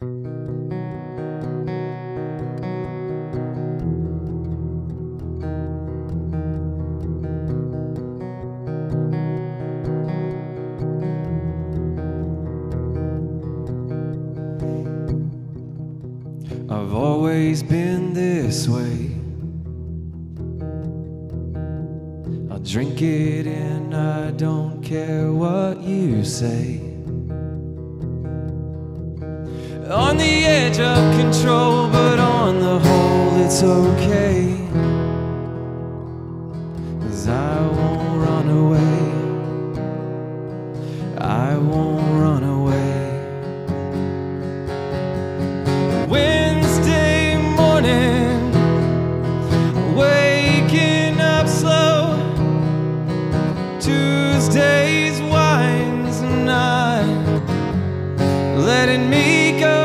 I've always been this way. I'll drink it in, I don't care what you say. On the edge of control, but on the whole it's okay. 'Cause I won't run away, I won't run away. Wednesday morning, waking up slow. Tuesday's wines and I'm letting me go.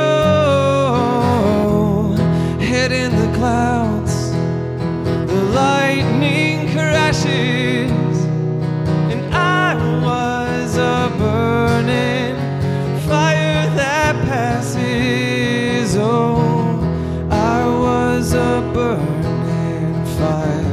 Head in the clouds, the lightning crashes, and I was a burning fire that passes. Oh, I was a burning fire.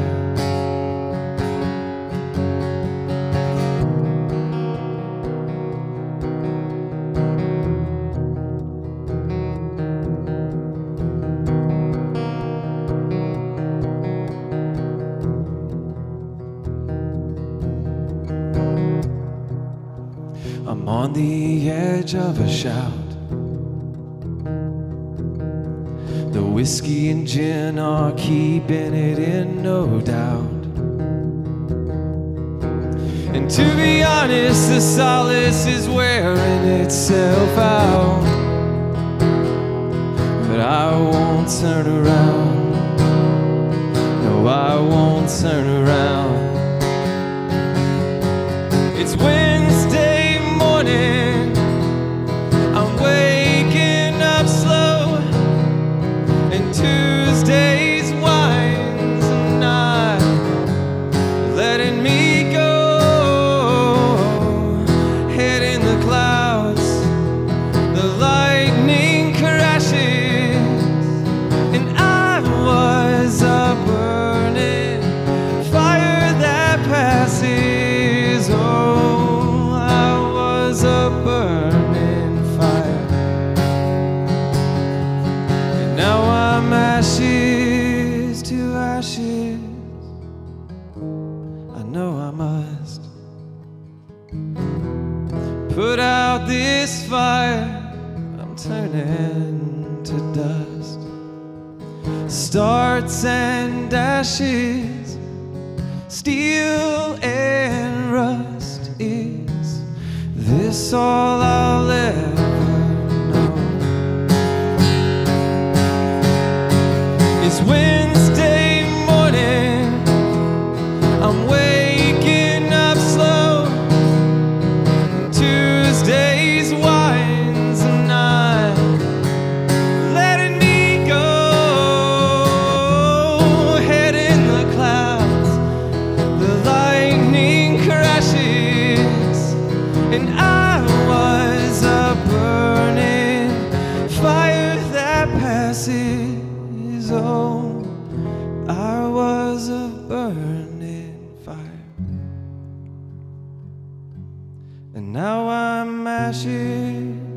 I'm on the edge of a shout. The whiskey and gin are keeping it in, no doubt. And to be honest, the solace is wearing itself out. But I won't turn around, no, I won't turn around. It's Wednesday morning, I'm waking up slow, and Tuesday's wines and I'm letting me go. Head in the clouds, the lightning crashes, and I was a burning fire that passes. Oh, I was a burning fire, and now I'm ashes to ashes. I know I must put out this fire, I'm turning to dust. Starts and ashes, steel and rust. Is this all I'll ever know? It's Wednesday morning, I'm waking up slow. Tuesday's wines and I'm letting me go. Head in the clouds, the lightning crashes, and I was a burning fire that passes. Oh, I was a burning fire, and now I'm ashes